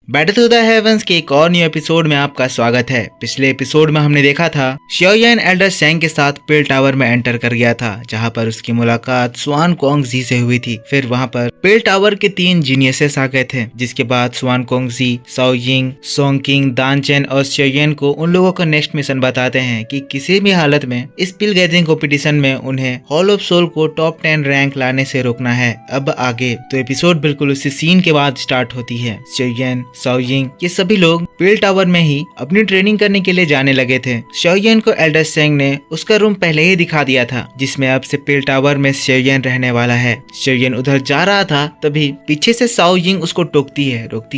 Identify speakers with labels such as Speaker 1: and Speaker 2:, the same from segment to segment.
Speaker 1: Battle to the heavens के एक और न्यू एपिसोड में आपका स्वागत है। पिछले एपिसोड में हमने देखा था शियाओयान एल्डर सेंग के साथ पिल टावर में एंटर कर गया था, जहां पर उसकी मुलाकात स्वान कोंग जी से हुई थी। फिर वहां पर पिल टावर के 3 जीनियसेस आ गए थे, जिसके बाद स्वान कोंग जी, साओ यिंग, सोंग किंग, दान चेन और शियाओयान को उन लोगों का नेक्स्ट मिशन बताते हैं कि किसी भी हालत में इस पिल गैदरिंग कॉम्पिटिशन में उन्हें हॉल ऑफ सोल को टॉप 10 रैंक लाने से रोकना है। अब आगे तो एपिसोड बिल्कुल उसी सीन के बाद स्टार्ट होती है। शियाओयान, साओ यिंग ये सभी लोग पिल टावर में ही अपनी ट्रेनिंग करने के लिए जाने लगे थे। शियाओयान को एल्डर सेंग ने उसका रूम पहले ही दिखा दिया था, जिसमें अब से पिल टावर में शियाओयान रहने वाला है। शियाओयान उधर जा रहा था, तभी पीछे से साओ यिंग उसको रोकती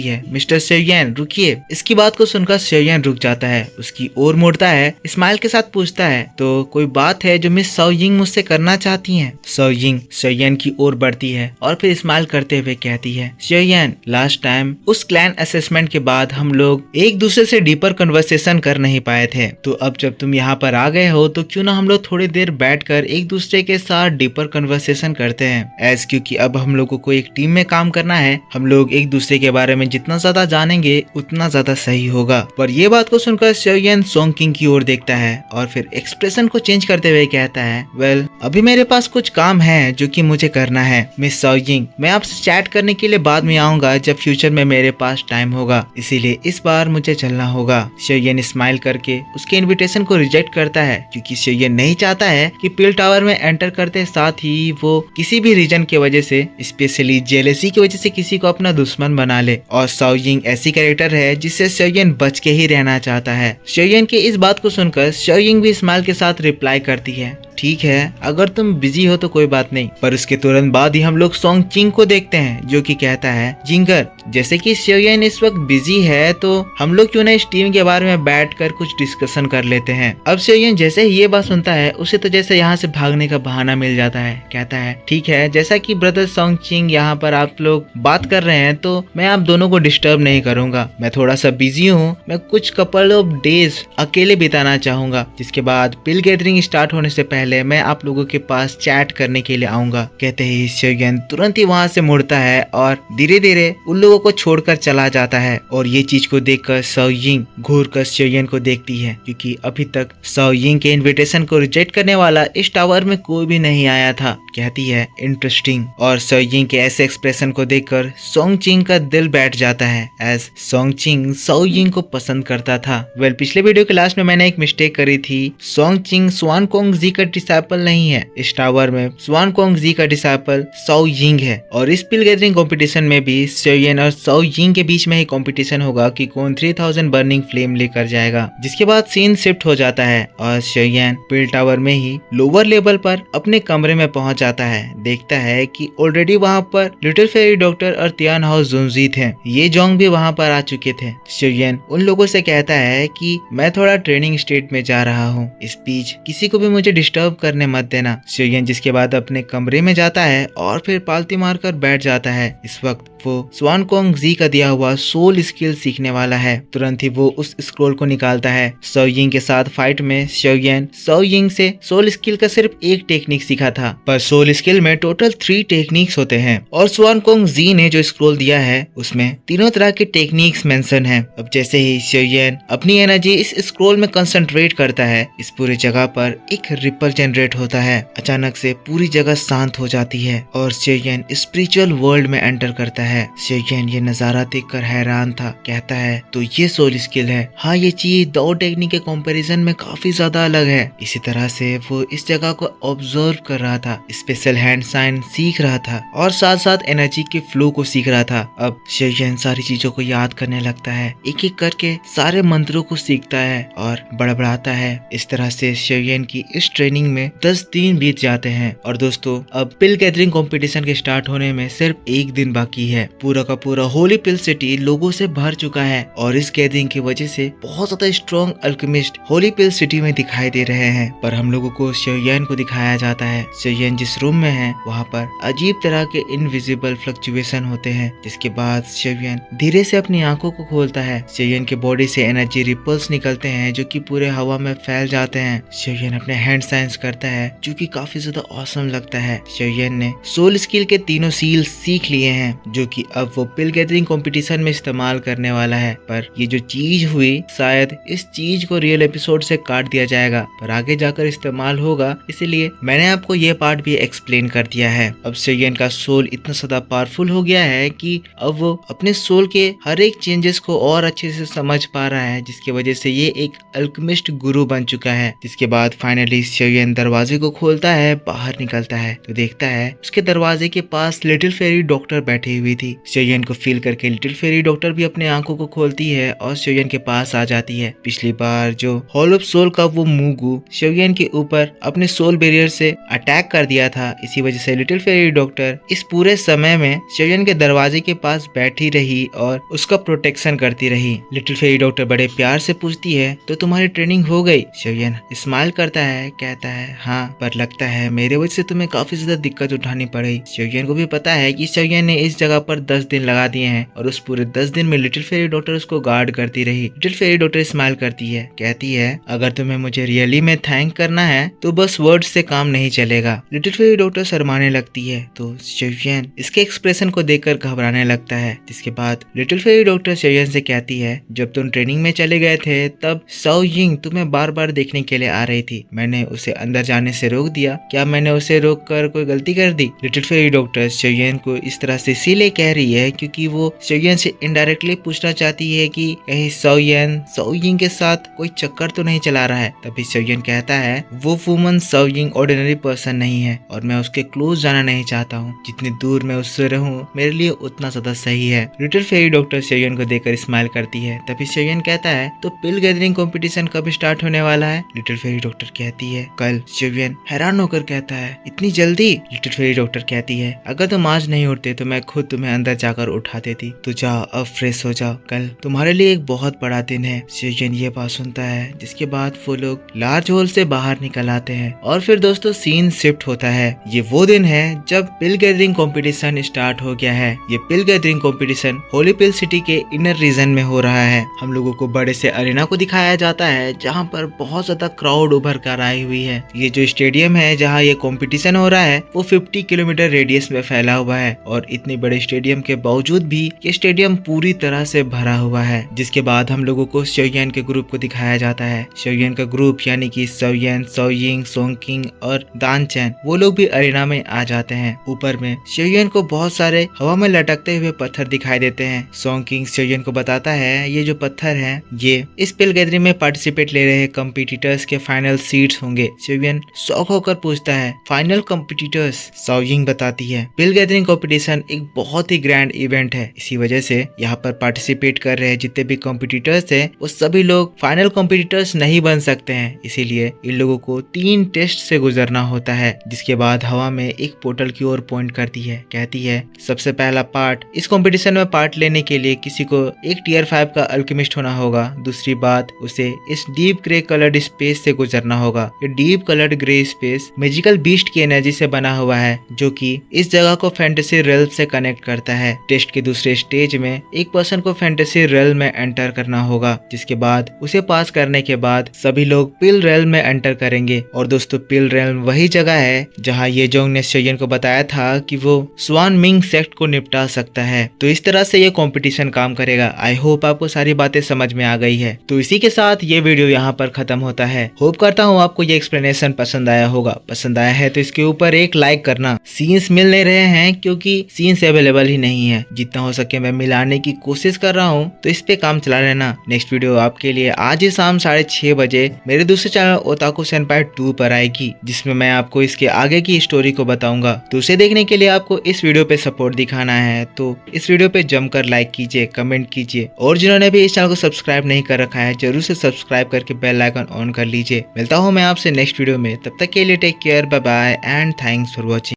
Speaker 1: है। मिस्टर शियाओयान रुकिए। इसकी बात को सुनकर शियाओयान रुक जाता है, उसकी ओर मुड़ता है, स्माइल के साथ पूछता है, तो कोई बात है जो मिस साओ यिंग मुझसे करना चाहती हैं? साओ यिंग शियाओयान की ओर बढ़ती है और फिर स्माइल करते हुए कहती है, शियाओयान लास्ट टाइम उस क्लैन असेसमेंट के बाद हम लोग एक दूसरे से डीपर कन्वर्सेशन कर नहीं पाए थे, तो अब जब तुम यहाँ पर आ गए हो तो क्यों ना हम लोग थोड़ी देर बैठकर एक दूसरे के साथ डीपर कन्वर्सेशन करते हैं। क्योंकि अब हम लोगों को एक टीम में काम करना है, हम लोग एक दूसरे के बारे में जितना ज्यादा जानेंगे उतना ज्यादा सही होगा। पर ये बात को सुनकर शियाओयान सोंग किंग की ओर देखता है और फिर एक्सप्रेशन को चेंज करते हुए कहता है, वेल अभी मेरे पास कुछ काम है जो कि मुझे करना है। मिस साओ यिंग, मैं आपसे चैट करने के लिए बाद में आऊंगा जब फ्यूचर में मेरे पास टाइम होगा, इसीलिए इस बार मुझे चलना होगा। शियाओयान स्माइल करके उसके इनविटेशन को रिजेक्ट करता है, क्योंकि शियाओयान नहीं चाहता है कि पिल टावर में एंटर करते साथ ही वो किसी भी रीजन की वजह से, स्पेशली जेलेसी की वजह से किसी को अपना दुश्मन बना ले। और साओ यिंग ऐसी कैरेक्टर है जिससे शियाओयान बच के ही रहना चाहता है। शियाओयान की इस बात को सुनकर साओ यिंग भी स्माइल के साथ रिप्लाई करती है, ठीक है अगर तुम बिजी हो तो कोई बात नहीं। पर उसके तुरंत बाद ही हम लोग सोंग चिंग को देखते हैं, जो कि कहता है, जिंगर जैसे कि शियाओयान इस वक्त बिजी है तो हम लोग क्यों ना इस टीम के बारे में बैठकर कुछ डिस्कशन कर लेते हैं। अब शियाओयान जैसे ही ये बात सुनता है, उसे तो जैसे यहाँ से भागने का बहाना मिल जाता है। कहता है, ठीक है जैसा कि ब्रदर सोंग चिंग यहाँ पर आप लोग बात कर रहे हैं तो मैं आप दोनों को डिस्टर्ब नहीं करूंगा। मैं थोड़ा सा बिजी हूँ, मैं कुछ कपल ऑफ डेज अकेले बिताना चाहूंगा, जिसके बाद पिल गैदरिंग स्टार्ट होने से पहले मैं आप लोगों के पास चैट करने के लिए आऊंगा। कहते ही शियाओयान तुरंत ही वहां से मुड़ता है और धीरे धीरे उन लोगों को छोड़कर चला जाता है। और ये चीज को देखकर साओ यिंग घूर कर शियाओयान को देखती है, क्योंकि अभी तक साओ यिंग के इनविटेशन को रिजेक्ट करने वाला इस टावर में कोई भी नहीं आया था। कहती है, इंटरेस्टिंग। और साओ यिंग के ऐसे एक्सप्रेशन को देखकर सोंग चिंग का दिल बैठ जाता है, एज सोंग चिंग साओ यिंग को पसंद करता था। वेल पिछले वीडियो के लास्ट में मैंने एक मिस्टेक करी थी। सोंग चिंग स्वान कोंग जी का डिसाइपल नहीं है। इस टावर में स्वान कोंग जी का डिसाइपल साओ यिंग है। और इस पिल गैदरिंग कंपटीशन में भी शियाओयान और साओ यिंग के बीच में ही कंपटीशन होगा कि कौन 3000 बर्निंग फ्लेम लेकर जाएगा। जिसके बाद सीन शिफ्ट हो जाता है और शियाओयान पिल टावर में ही लोअर लेवल पर अपने कमरे में पहुंच जाता है। देखता है कि ऑलरेडी वहां पर लिटिल फेरी डॉक्टर और तियान हाउ जुनजी थे। ये जोंग भी वहां पर आ चुके थे। शियाओयान उन लोगों से कहता है कि मैं थोड़ा ट्रेनिंग स्टेट में जा रहा हूँ, इस बीच किसी को भी मुझे डिस्टर्ब करने मत देना। शियाओयान जिसके बाद अपने कमरे में जाता है और फिर पालती मारकर बैठ जाता है। इस वक्त वो स्वान कोंग जी का दिया हुआ सोल स्किल सीखने वाला है। तुरंत ही वो उस स्क्रोल को निकालता है। साओ यिंग के साथ फाइट में शियाओयान साओ यिंग से सोल स्किल का सिर्फ एक टेक्निक सीखा था, पर सोल स्किल में टोटल 3 टेक्निक्स होते हैं। और स्वान कोंग जी ने जो स्क्रोल दिया है उसमें तीनों तरह के टेक्निक्स मेंशन है। अब जैसे ही शियाओयान अपनी एनर्जी इस स्क्रोल में कंसंट्रेट करता है, इस पूरी जगह पर एक रिपल जनरेट होता है। अचानक से पूरी जगह शांत हो जाती है और शियाओयान स्पिरिचुअल वर्ल्ड में एंटर करता है। शियाओयान ये नजारा देखकर हैरान था। कहता है, तो ये सोल स्किल है। हाँ ये चीज 2 टेक्निक के कंपैरिजन में काफी ज्यादा अलग है। इसी तरह से वो इस जगह को ऑब्जर्व कर रहा था, स्पेशल हैंड साइन सीख रहा था और साथ साथ एनर्जी के फ्लो को सीख रहा था। अब शियाओयान सारी चीजों को याद करने लगता है, एक एक करके सारे मंत्रों को सीखता है और बड़बड़ाता है। इस तरह से शियाओयान की इस ट्रेनिंग में 10 दिन बीत जाते हैं। और दोस्तों अब पिल गैदरिंग कंपटीशन के स्टार्ट होने में सिर्फ 1 दिन बाकी है। पूरा का पूरा होली पिल सिटी लोगों से भर चुका है और इस गैदरिंग की वजह से बहुत ज्यादा स्ट्रॉन्ग अल्केमिस्ट होली पिल सिटी में दिखाई दे रहे हैं। पर हम लोगों को शियाओयान को दिखाया जाता है। शियाओयान जिस रूम में है वहाँ पर अजीब तरह के इनविजिबल फ्लक्चुएशन होते हैं। जिसके बाद शियाओयान धीरे से अपनी आंखों को खोलता है। शियाओयान के बॉडी से एनर्जी रिपल्स निकलते हैं जो कि पूरे हवा में फैल जाते हैं। शियाओयान अपने हैंड साइंस करता है जो कि काफी ज्यादा ऑसम लगता है। शियाओयान ने सोल स्किल के तीनों सील सीख लिए हैं, जो कि अब वो पिल गैदरिंग कंपटीशन में इस्तेमाल करने वाला है। पर ये जो चीज हुई शायद इस चीज को रियल एपिसोड से काट दिया जाएगा, पर आगे जाकर इस्तेमाल होगा, इसीलिए मैंने आपको ये पार्ट भी एक्सप्लेन कर दिया है। अब सेयन का सोल इतना ज्यादा पावरफुल हो गया है कि अब वो अपने सोल के हर एक चेंजेस को और अच्छे से समझ पा रहा है, जिसकी वजह से ये एक अल्केमिस्ट गुरु बन चुका है। जिसके बाद फाइनली सेयन दरवाजे को खोलता है, बाहर निकलता है तो देखता है उसके दरवाजे के पास लिटिल फेरी डॉक्टर बैठी हुई थी। सेयन को फील करके लिटिल फेरी डॉक्टर भी अपने आंखों को खोलती है और सेयन के पास आ जाती है। पिछली बार जो हॉल ऑफ सोल का वो मूगू सेयन के ऊपर अपने सोल बैरियर से अटैक कर दिया था, इसी वजह से लिटिल फेरी डॉक्टर इस पूरे समय में सेयन के दरवाजे के पास बैठी रही और उसका प्रोटेक्शन करती रही। लिटिल फेरी डॉक्टर बड़े प्यार से पूछती है तो तुम्हारी ट्रेनिंग हो गई? सेयन स्माइल करता है, कहता है हाँ, पर लगता है मेरे वजह से तुम्हें काफी ज्यादा दिक्कत उठानी पड़ी। सेयन को भी पता है कि सेयन ने इस जगह पर 10 दिन लगा दिए हैं और उस पूरे 10 दिन में लिटिल फेरी डॉक्टर उसको गार्ड करती रही। लिटिल फेरी डॉक्टर स्माइल करती है, कहती है अगर तुम्हें मुझे रियली में थैंक करना है तो बस वर्ड से काम नहीं चलेगा। लिटिल फेरी डॉक्टर शर्माने लगती है तो सेयन इसके एक्सप्रेशन को देखकर घबराने लगता है। जिसके बाद लिटिल फेरी डॉक्टर सेयन से कहती है जब तुम ट्रेनिंग में चले गए थे तब साओ यिंग तुम्हें बार बार देखने के लिए आ रही थी, मैंने उसे अंदर जाने से रोक दिया, क्या मैंने उसे रोक कर कोई गलती कर दी? लिटिल फेरी डॉक्टर सेयन को इस तरह से इसीलिए कह रही है क्योंकि वो सेयन से इनडायरेक्टली पूछना चाहती है कि कहीं साओ यिंग के साथ कोई चक्कर तो नहीं चला रहा है। तभी सेयन कहता है वो woman Sao Ying ordinary person नहीं है और मैं उसके क्लोज जाना नहीं चाहता हूँ, जितनी दूर मैं उससे रहूं मेरे लिए उतना ज्यादा सही है। लिटिल फेरी डॉक्टर सेयन को देखकर स्माइल करती है। तभी सेयन कहता है तो पिल गैदरिंग कंपटीशन कब स्टार्ट होने वाला है? लिटिल फेरी डॉक्टर कहती है कल। सेयन हैरान होकर कहता है इतनी जल्दी? लिटिल फेरी डॉक्टर कहती है अगर तुम आज नहीं उठते तो मैं खुद तुम्हें अंदर जाकर उठा देती, तो जाओ अब फ्रेश हो जाओ, कल तुम्हारे लिए एक बहुत बड़ा दिन है। सेयन ये बात सुनता है, जिसके बाद वो लोग लार्ज हॉल से बाहर निकल आते हैं और फिर दोस्तों सीन शिफ्ट होता है। ये वो दिन है जब पिल गैदरिंग कंपटीशन स्टार्ट हो गया है। ये पिल गैदरिंग कंपटीशन होली पिल सिटी के इनर रीजन में हो रहा है। हम लोगों को बड़े से अरेना को दिखाया जाता है जहाँ पर बहुत ज्यादा क्राउड उभर कर आई हुई है। ये जो स्टेडियम है जहाँ ये कंपटीशन हो रहा है वो 50 किलोमीटर रेडियस में फैला हुआ है और इतने बड़े स्टेडियम के बावजूद भी ये स्टेडियम पूरी तरह से भरा हुआ है। जिसके बाद हम लोगों को सेयन के ग्रुप को दिखाया जाता है। सेयन का ग्रुप यानी कि सेयन, साओ यिंग, सोंगकिंग और दानचैन वो लोग भी अरेना में आ जाते हैं। ऊपर में सेयन को बहुत सारे हवा में लटकते हुए पत्थर दिखाई देते हैं। सोंगकिंग सेयन को बताता है ये जो पत्थर हैं ये इस पिल गैदरिंग में पार्टिसिपेट ले रहे कॉम्पिटिटर्स के फाइनल सीट्स होंगे। सेयन शॉक होकर पूछता है फाइनल कॉम्पिटिटर्स? साओ यिंग बताती है पिल गैदरिंग कॉम्पिटिशन एक बहुत ही ग्रैंड इवेंट है, इसी वजह से यहाँ पर पार्टिसिपेट कर रहे जितने भी कॉम्पिटिटर्स हैं वो सभी लोग फाइनल कॉम्पिटिटर्स नहीं बन सकते हैं, इसीलिए इन लोगों को 3 टेस्ट से गुजरना होता है। जिसके बाद हवा में एक पोर्टल की ओर पॉइंट करती है, कहती है सबसे पहला पार्ट इस कंपटीशन में पार्ट लेने के लिए किसी को एक टियर 5 का अल्केमिस्ट होना होगा। दूसरी बात उसे इस डीप ग्रे कलर्ड स्पेस से गुजरना होगा। ये deep coloured grey space magical beast की एनर्जी से बना हुआ है जो कि इस जगह को फैंटेसी रेल्म से कनेक्ट करता है। टेस्ट के दूसरे स्टेज में एक पर्सन को फैंटेसी रेल्म में एंटर करना होगा, जिसके बाद उसे पास करने के बाद सभी लोग पिल रेल्म में एंटर करेंगे। और दोस्तों पिल रेल्म वही जगह है जहाँ ये जोंग ने सेयन को बताया था कि वो स्वान मिंग सेक्ट को निपटा सकता है। तो इस तरह से ये कंपटीशन काम करेगा। आई होप आपको सारी बातें समझ में आ गई है। तो इसी के साथ ये वीडियो यहाँ पर खत्म होता है। होप करता हूँ आपको ये एक्सप्लेनेशन पसंद आया होगा। पसंद आया है तो इसके ऊपर एक लाइक करना। सीन्स मिल नहीं रहे हैं क्योंकि सीन्स अवेलेबल ही नहीं है, जितना हो सके मैं मिलाने की कोशिश कर रहा हूँ, तो इस पे काम चला लेना। नेक्स्ट वीडियो आपके लिए आज ही शाम 6:30 बजे मेरे दूसरे चैनल ओताकू सेनपाई 2 पर आएगी, जिसमें मैं आपको इसके आगे की स्टोरी को बताऊंगा। तो उसे देखने के लिए आपको इस वीडियो पे सपोर्ट दिखाना है तो इस वीडियो पे जमकर लाइक कीजिए, कमेंट कीजिए और जिन्होंने भी इस चैनल को सब्सक्राइब नहीं कर रखा है जरूर से सब्सक्राइब करके बेल आइकन ऑन कर लीजिए। मिलता हूँ मैं आपसे नेक्स्ट वीडियो में, तब तक के लिए take care, bye bye and thanks for watching.